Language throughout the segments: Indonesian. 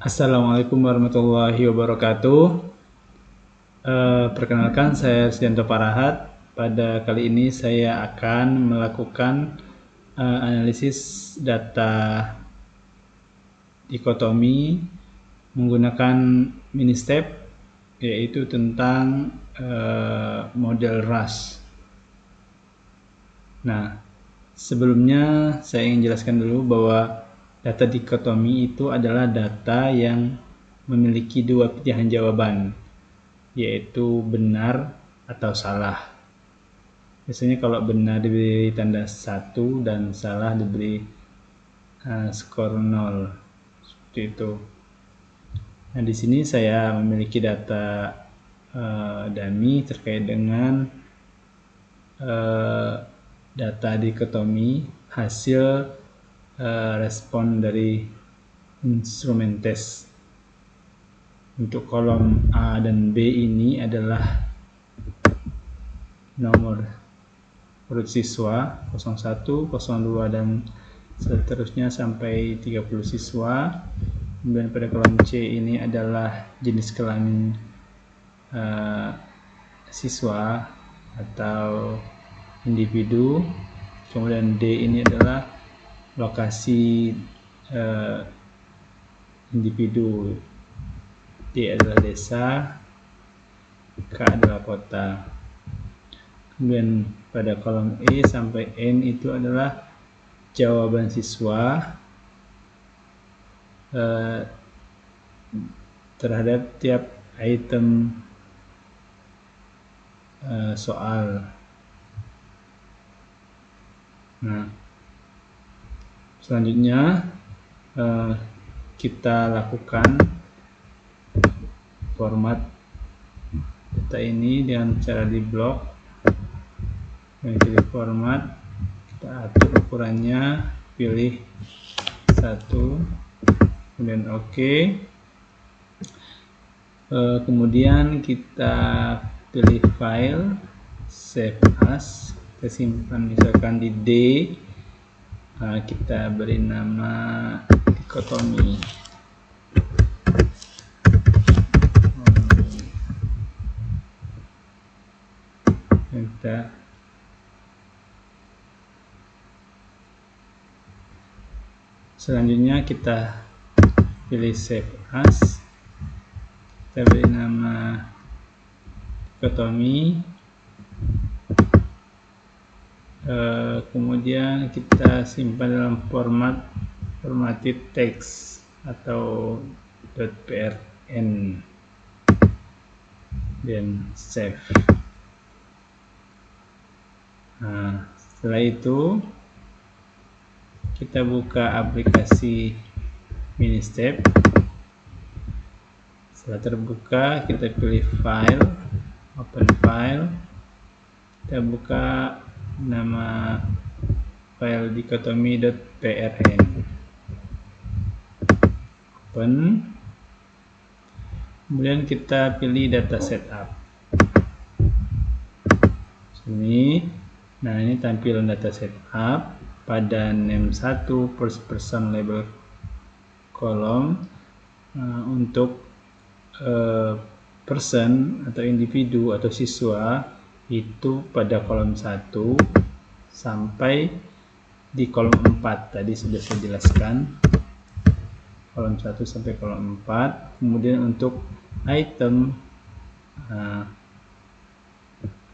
Assalamualaikum warahmatullahi wabarakatuh. Perkenalkan, saya Risdianto Parahat. Pada kali ini saya akan melakukan analisis data dikotomi menggunakan mini step, yaitu tentang model RAS. Nah, sebelumnya saya ingin jelaskan dulu bahwa data dikotomi itu adalah data yang memiliki dua pilihan jawaban, yaitu benar atau salah. Biasanya kalau benar diberi tanda 1 dan salah diberi skor 0. Seperti itu. Nah, di sini saya memiliki data dummy terkait dengan data dikotomi hasil respon dari instrumen tes. Untuk kolom A dan B ini adalah nomor urut siswa 01, 02 dan seterusnya sampai 30 siswa. Kemudian pada kolom C ini adalah jenis kelamin siswa atau individu. Kemudian D ini adalah lokasi individu. D adalah desa, K adalah kota. Kemudian pada kolom E sampai N itu adalah jawaban siswa terhadap tiap item soal. Nah, selanjutnya kita lakukan format data ini dengan cara di blok. Pilih format, kita atur ukurannya, pilih 1, kemudian OK. Kemudian kita pilih file, save as, kita simpan misalkan di D, kita beri nama dikotomi. Selanjutnya kita pilih save as, kita beri nama dikotomi, kemudian kita simpan dalam formatted text atau .prn dan save. Nah, setelah itu kita buka aplikasi Ministep. Setelah terbuka, kita pilih file, open file, kita buka nama file dikotomi.prn, open, kemudian kita pilih data setup. Sini, nah ini tampilan data setup pada name 1 first person label kolom. Untuk person atau individu atau siswa itu pada kolom 1 sampai di kolom 4 tadi sudah saya jelaskan, kolom 1 sampai kolom 4. Kemudian untuk item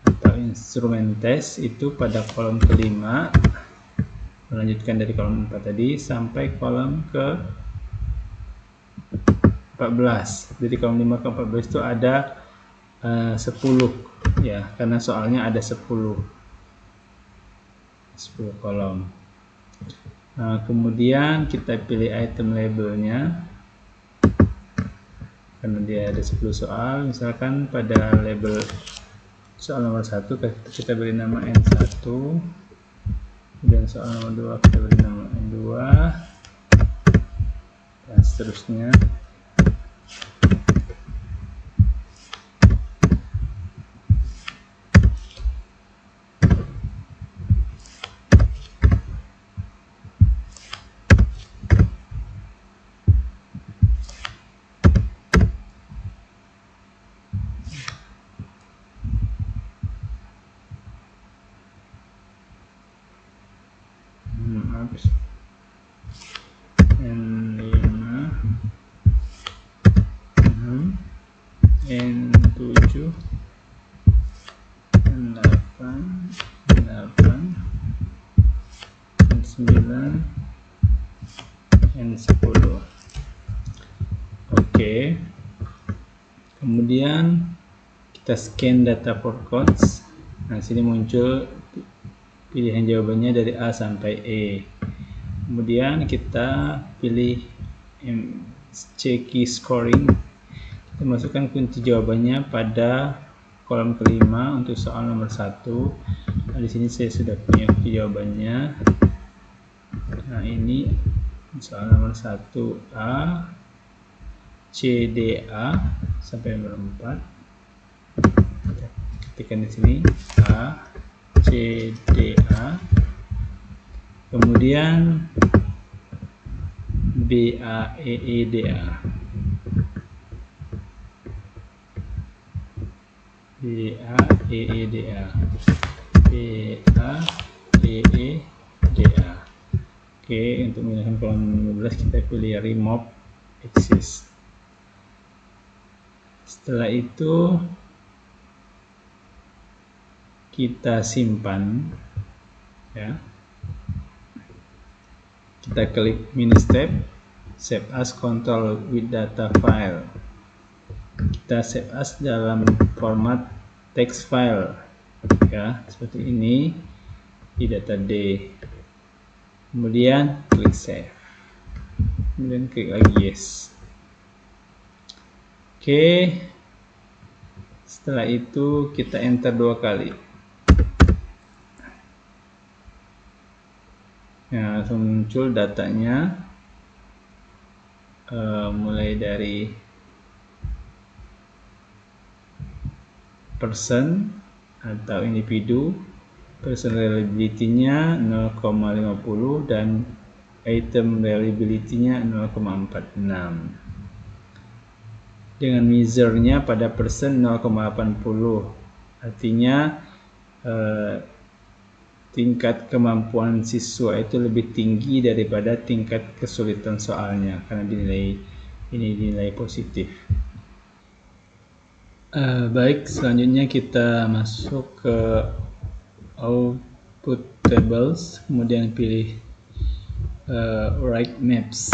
atau instrumen tes itu pada kolom kelima, melanjutkan dari kolom 4 tadi sampai kolom ke 14. Jadi kolom 5 ke 14 itu ada 10 ya, karena soalnya ada 10 kolom. Nah, kemudian kita pilih item labelnya karena dia ada 10 soal. Misalkan pada label soal nomor 1 kita beri nama N1, dan soal nomor 2 kita beri nama N2 dan seterusnya. N5 N7 N8 N9 N10. Oke. Kemudian kita scan data for codes. Nah, sini muncul pilihan jawabannya dari A sampai E. Kemudian kita pilih C key scoring. Kita masukkan kunci jawabannya pada kolom kelima untuk soal nomor 1. Nah, di sini saya sudah punya kunci jawabannya. Nah, ini soal nomor 1A CDA sampai nomor 4. Ketikkan di sini A CDA, kemudian BAEEDA, BAEEDA, BAEEDA. Oke, untuk memindahkan kolom 15 kita pilih remove axis. Setelah itu kita simpan ya. Kita klik minus tab, save as control with data file. Kita save as dalam format text file ya, seperti ini di data D. Kemudian klik save. Kemudian klik lagi yes. Oke. Setelah itu kita enter 2 kali. Nah, langsung muncul datanya, mulai dari person atau individu, person reliability-nya 0,50 dan item reliability-nya 0,46. Dengan measure-nya pada person 0,80, artinya tingkat kemampuan siswa itu lebih tinggi daripada tingkat kesulitan soalnya, karena ini dinilai positif. Baik, selanjutnya kita masuk ke output tables, kemudian pilih write maps.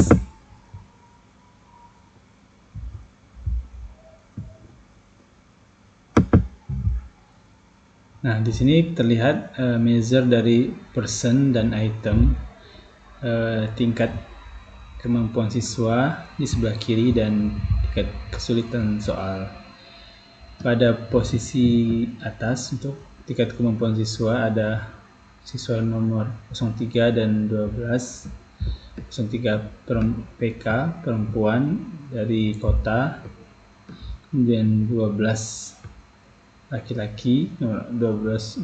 Nah, di sini terlihat measure dari person dan item, tingkat kemampuan siswa di sebelah kiri dan tingkat kesulitan soal. Pada posisi atas untuk tingkat kemampuan siswa ada siswa nomor 03 dan 12. 03 PK perempuan dari kota, kemudian 12 laki-laki, 12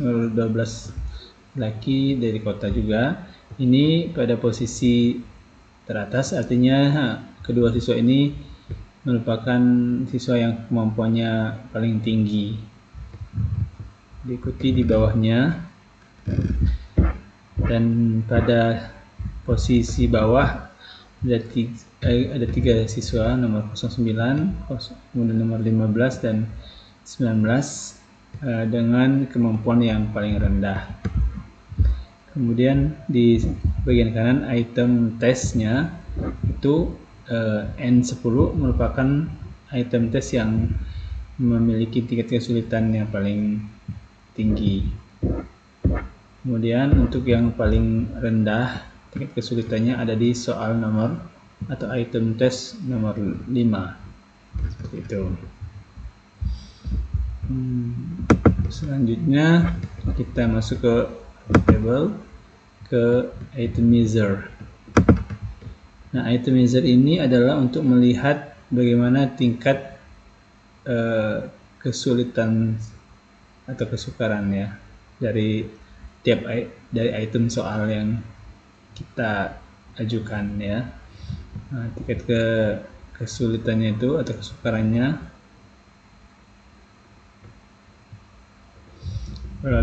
laki dari kota juga. Ini pada posisi teratas, artinya kedua siswa ini merupakan siswa yang kemampuannya paling tinggi. Diikuti di bawahnya, dan pada posisi bawah ada 3 siswa, nomor 09, kemudian nomor 15 dan 19 dengan kemampuan yang paling rendah. Kemudian di bagian kanan item tesnya itu N10 merupakan item tes yang memiliki tingkat kesulitan yang paling tinggi. Kemudian untuk yang paling rendah tingkat kesulitannya ada di soal nomor atau item tes nomor 5. Seperti itu. Selanjutnya kita masuk ke table, ke item measure. Nah, item measure ini adalah untuk melihat bagaimana tingkat kesulitan atau kesukaran ya dari item soal yang kita ajukan ya. Nah, tingkat kesulitannya itu atau kesukarannya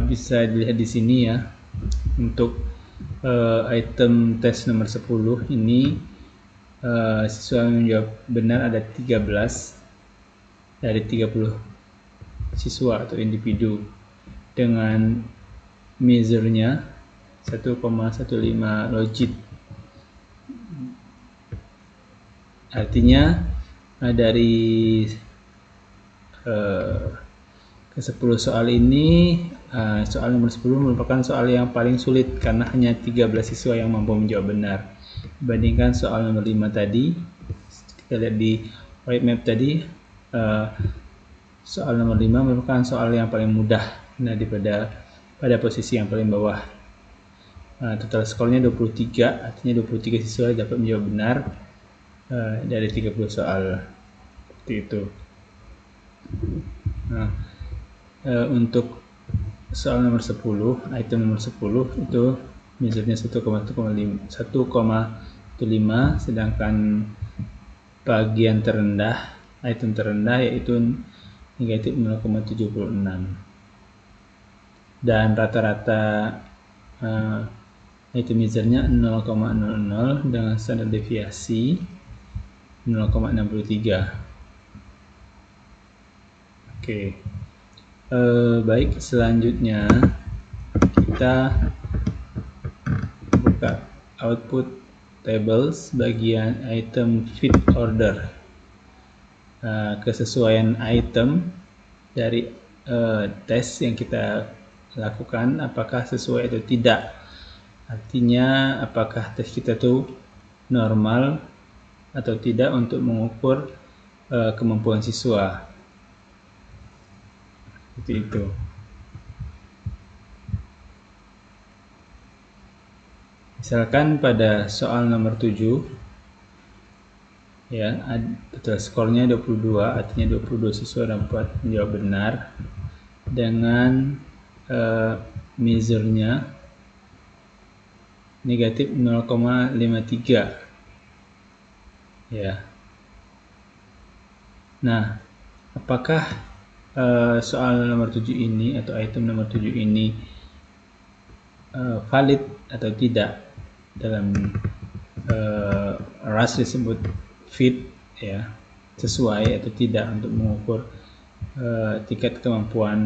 bisa dilihat di sini ya. Untuk item tes nomor 10 ini siswa yang menjawab benar ada 13 dari 30 siswa atau individu dengan measure-nya 1,15 logit. Artinya dari ke 10 soal ini, soal nomor 10 merupakan soal yang paling sulit karena hanya 13 siswa yang mampu menjawab benar. Dibandingkan soal nomor 5 tadi, kita lihat di white map tadi, soal nomor 5 merupakan soal yang paling mudah pada posisi yang paling bawah. Total skornya 23, artinya 23 siswa dapat menjawab benar dari 30 soal. Seperti itu. Nah, untuk soal nomor 10, item nomor 10 itu measure-nya 1,15, sedangkan bagian terendah, item terendah yaitu negatif 0,76. Dan rata-rata item measure-nya 0,00 dengan standar deviasi 0,63. Oke. Baik, selanjutnya kita buka output tables bagian item fit order. Kesesuaian item dari tes yang kita lakukan apakah sesuai atau tidak. Artinya apakah tes kita itu normal atau tidak untuk mengukur kemampuan siswa. Seperti itu. Misalkan pada soal nomor 7 ya, total skornya 22, artinya 22 siswa dapat menjawab benar dengan measure-nya negatif 0,53 ya. Nah, apakah soal nomor 7 ini atau item nomor 7 ini valid atau tidak dalam RAS disebut fit ya, sesuai atau tidak untuk mengukur tingkat kemampuan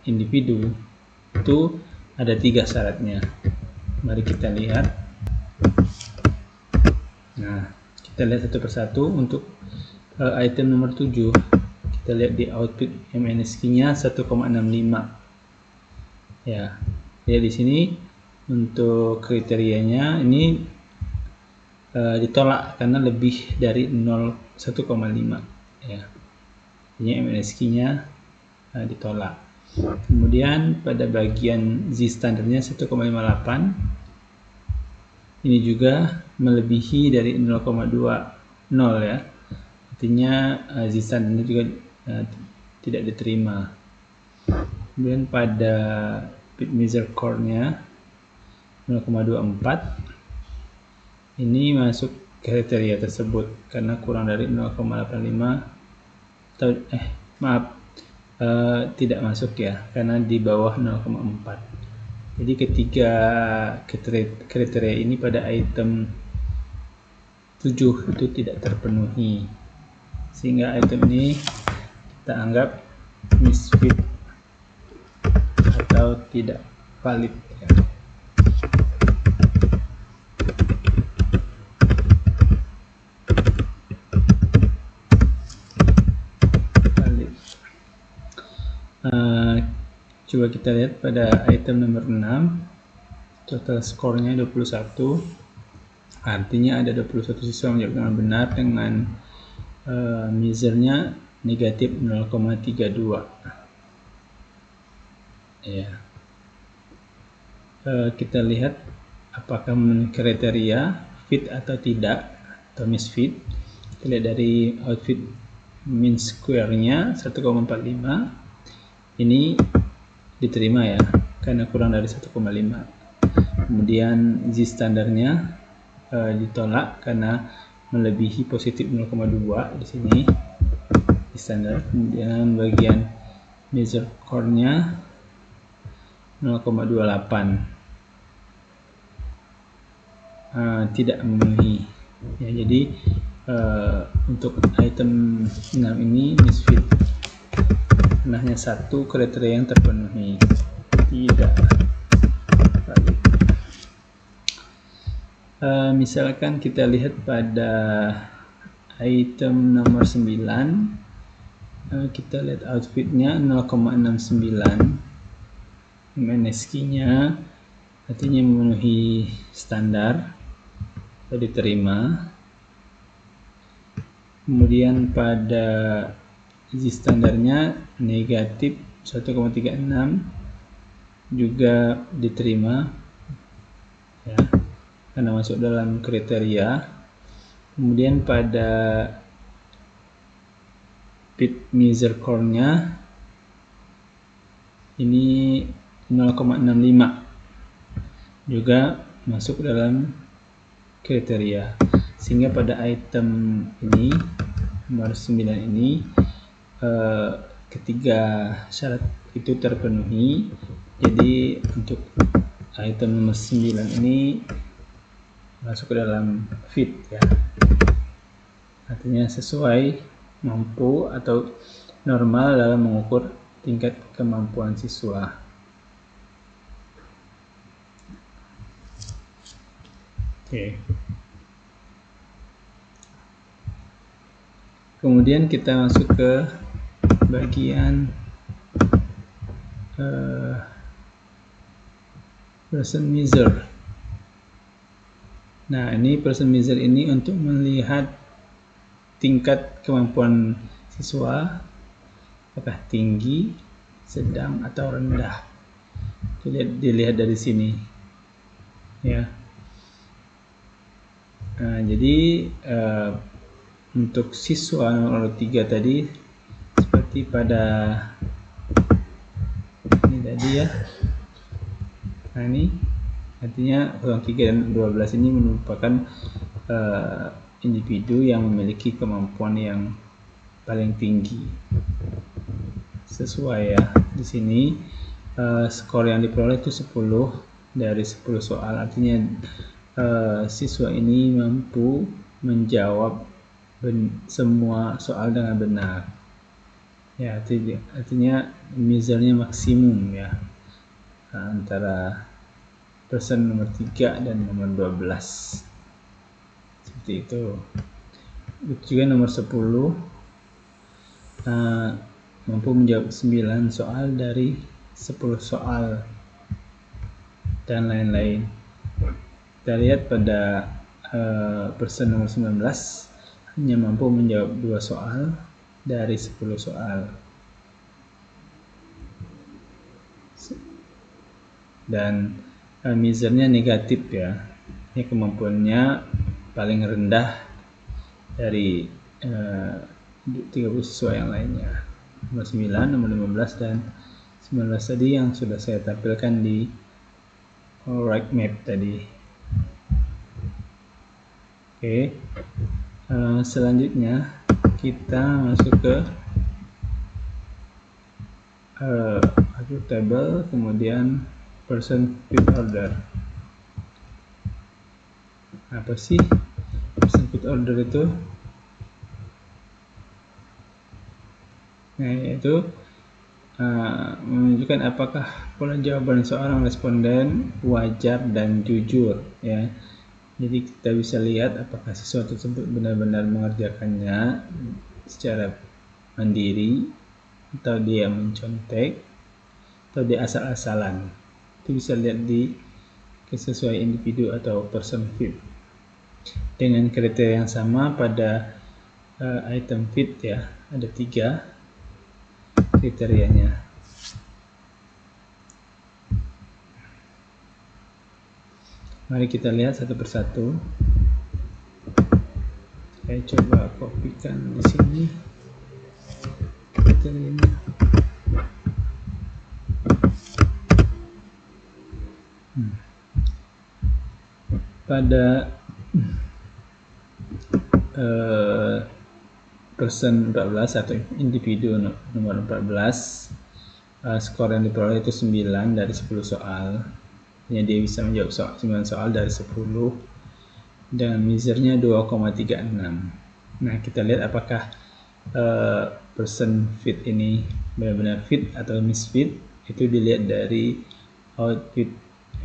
individu. Itu ada 3 syaratnya. Mari kita lihat. Nah, kita lihat satu persatu. Untuk item nomor 7 kita lihat di output MNSQ-nya 1,65 ya. Lihat di sini untuk kriterianya ini ditolak karena lebih dari 1,5 ya. Ini MNSQ-nya ditolak. Kemudian pada bagian Z standarnya 1,58, ini juga melebihi dari 0,20 ya. Artinya Z standarnya juga tidak diterima. Kemudian pada fit measure core-nya 0,24, ini masuk kriteria tersebut karena kurang dari 0,85 atau tidak masuk ya, karena di bawah 0,4. Jadi ketiga kriteria ini pada item 7 itu tidak terpenuhi, sehingga item ini kita anggap misfit atau tidak valid ya. Coba kita lihat pada item nomor 6, total skornya 21, artinya ada 21 siswa menjawab dengan benar dengan measure-nya negatif 0,32 ya. Kita lihat apakah memenuhi kriteria fit atau tidak atau misfit. Kita lihat dari outfit mean square-nya 1,45, ini diterima ya karena kurang dari 1,5. Kemudian Z standarnya ditolak karena melebihi positif 0,2 di sini di standar. Kemudian bagian measure core-nya 0,28. tidak memenuhi. Ya, jadi untuk item 6 ini misfit karena hanya satu kriteria yang terpenuhi, tidak valid. Misalkan kita lihat pada item nomor 9, kita lihat outfitnya 0,69, MNSQ-nya artinya memenuhi standar atau diterima. Kemudian pada isi standarnya negatif 1,36 juga diterima ya, karena masuk dalam kriteria. Kemudian pada pit measure core-nya ini 0,65 juga masuk dalam kriteria, sehingga pada item ini nomor 9 ini ketiga syarat itu terpenuhi. Jadi untuk item nomor 9 ini masuk ke dalam fit ya, artinya sesuai, mampu atau normal dalam mengukur tingkat kemampuan siswa. Oke. Kemudian kita masuk ke bagian person measure. Nah, ini person measure ini untuk melihat tingkat kemampuan siswa, apakah tinggi, sedang, atau rendah. Dilihat dari sini ya. Nah, jadi untuk siswa nomor 3 tadi seperti pada ini tadi ya. Nah, ini artinya 03 dan 12 ini merupakan individu yang memiliki kemampuan yang paling tinggi. Sesuai ya. Di sini skor yang diperoleh itu 10 dari 10 soal. Artinya siswa ini mampu menjawab semua soal dengan benar. Ya, artinya measure-nya maksimum ya, antara person nomor 3 dan nomor 12. Seperti itu. Juga nomor 10 mampu menjawab 9 soal dari 10 soal dan lain-lain. Kita lihat pada person nomor 19 hanya mampu menjawab 2 soal dari 10 soal. Dan measure-nya negatif ya. Ini kemampuannya paling rendah dari 30 siswa yang lainnya. Nomor 9, nomor 15 dan 19 tadi yang sudah saya tampilkan di right map tadi. Oke. Selanjutnya kita masuk ke table, kemudian person fit order. Apa sih person fit order itu? Nah, yaitu menunjukkan apakah pola jawaban seorang responden wajar dan jujur ya. Jadi kita bisa lihat apakah siswa tersebut benar-benar mengerjakannya secara mandiri, atau dia mencontek, atau dia asal-asalan. Itu bisa lihat di sesuai individu atau person fit. Dengan kriteria yang sama pada item fit ya, ada 3 kriterianya. Mari kita lihat satu persatu. Saya coba kopikan di sini kriterianya. Pada person 14 atau individu nomor 14, skor yang diperoleh itu 9 dari 10 soal. Dia bisa menjawab 9 soal dari 10. dengan measure-nya 2,36. Nah, kita lihat apakah person fit ini benar-benar fit atau misfit. Itu dilihat dari output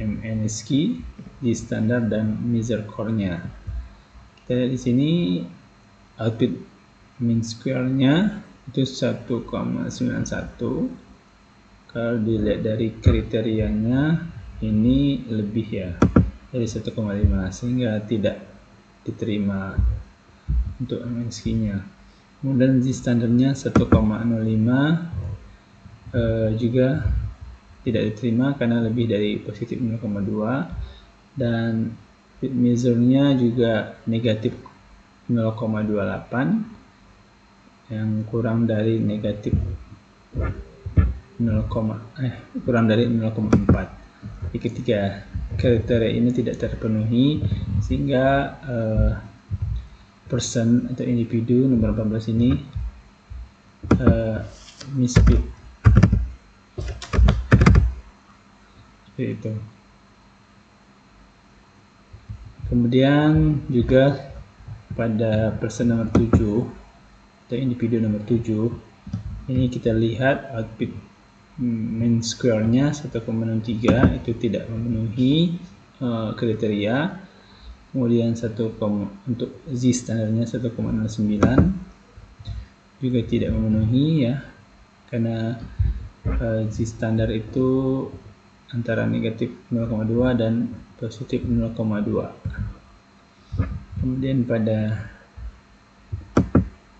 MNSQ di standar dan measure core-nya. Kita lihat di sini output mean square-nya itu 1,91. Kalau dilihat dari kriterianya ini lebih ya, dari 1,5, sehingga tidak diterima untuk MNSQ-nya. Kemudian Z standarnya 1,05 juga tidak diterima karena lebih dari positif 0,2, dan fit measure-nya juga negatif 0,28 yang kurang dari negatif 0,4. Di ketiga kriteria ini tidak terpenuhi, sehingga person atau individu nomor 14 ini misfit. Seperti itu. Kemudian juga pada person nomor 7 atau individu nomor 7 ini kita lihat output mean square-nya 1,63, itu tidak memenuhi kriteria. Kemudian untuk Z standarnya 1,09 juga tidak memenuhi ya, karena Z standar itu antara negatif 0,2 dan positif 0,2. Kemudian pada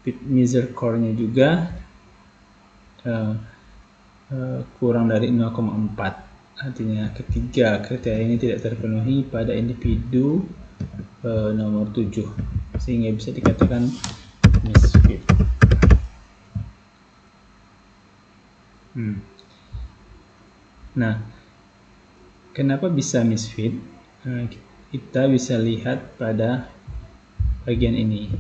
fit measure core-nya juga kurang dari 0,4. Artinya ketiga kriteria ini tidak terpenuhi pada individu nomor 7, sehingga bisa dikatakan misfit. Nah, kenapa bisa misfit? Kita bisa lihat pada bagian ini,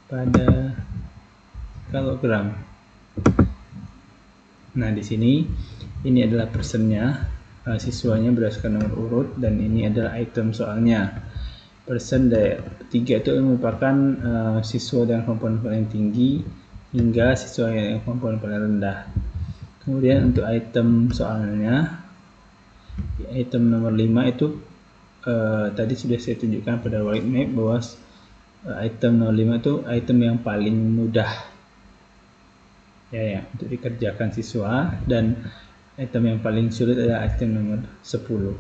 pada skalogram. Nah, di sini ini adalah persennya, siswanya berdasarkan nomor urut, dan ini adalah item soalnya. Persen dari 3 itu merupakan siswa dengan kemampuan paling tinggi hingga siswa yang kemampuan paling rendah. Kemudian untuk item soalnya, item nomor 5 itu tadi sudah saya tunjukkan pada white map bahwa item nomor 5 itu item yang paling mudah ya untuk dikerjakan siswa, dan item yang paling sulit adalah item nomor 10,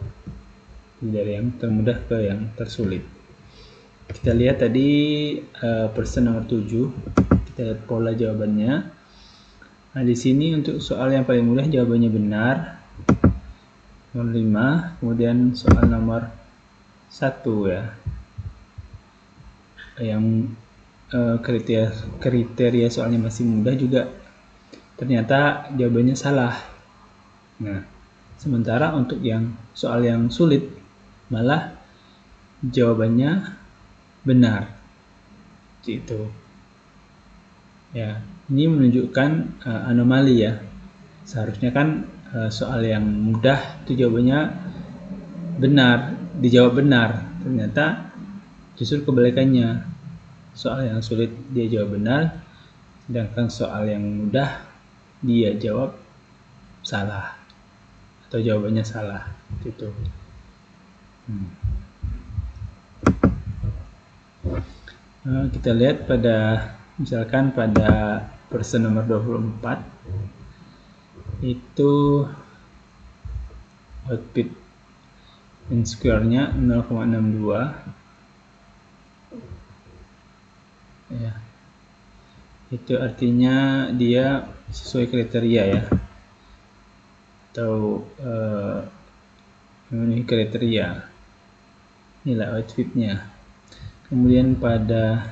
dari yang termudah ke yang tersulit. Kita lihat tadi persen nomor 7, kita lihat pola jawabannya. Nah, di sini untuk soal yang paling mudah jawabannya benar, nomor 5. Kemudian soal nomor 1 ya, yang kriteria soalnya masih mudah juga ternyata jawabannya salah. Nah, sementara untuk yang soal yang sulit malah jawabannya benar. Itu ya, ini menunjukkan anomali ya. Seharusnya kan soal yang mudah itu jawabannya benar, dijawab benar. Ternyata justru kebalikannya, soal yang sulit dia jawab benar, sedangkan soal yang mudah dia jawab salah atau jawabannya salah. Itu kita lihat pada misalkan pada persen nomor 24 itu output mean square-nya 0,62 ya. Itu artinya dia sesuai kriteria ya, atau memenuhi kriteria. Inilah outputnya. Kemudian pada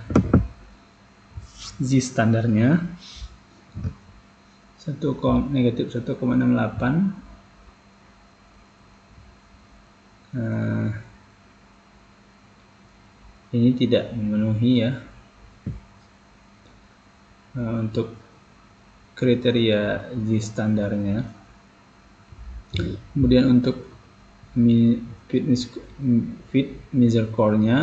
Z standarnya negatif 1,68. Ini tidak memenuhi ya untuk kriteria Z standarnya. Kemudian untuk fit measure core-nya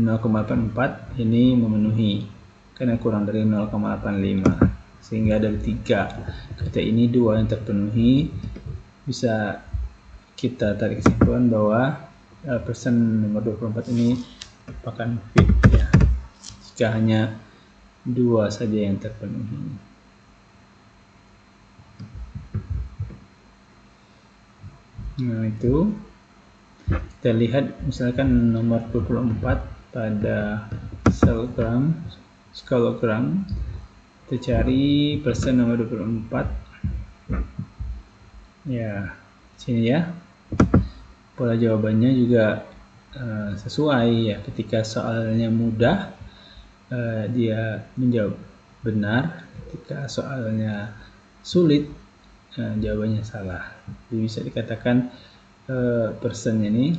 0,84 ini memenuhi karena kurang dari 0,85, sehingga dari 3 kata ini 2 yang terpenuhi. Bisa kita tarik kesimpulan bahwa persen nomor 24 ini merupakan fit ya, jika hanya 2 saja yang terpenuhi. Nah, itu kita lihat misalkan nomor 24 pada skalogram, kita cari persen nomor 24 ya, sini ya. Pola jawabannya juga sesuai ya, ketika soalnya mudah dia menjawab benar, ketika soalnya sulit jawabannya salah. Jadi bisa dikatakan persen ini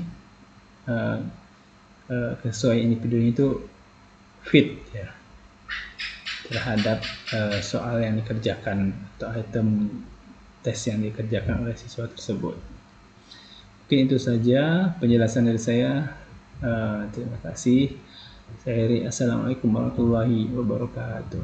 sesuai individunya itu fit ya terhadap soal yang dikerjakan atau item tes yang dikerjakan oleh siswa tersebut. Mungkin itu saja penjelasan dari saya. Terima kasih. Saya Heri. Assalamualaikum warahmatullahi wabarakatuh.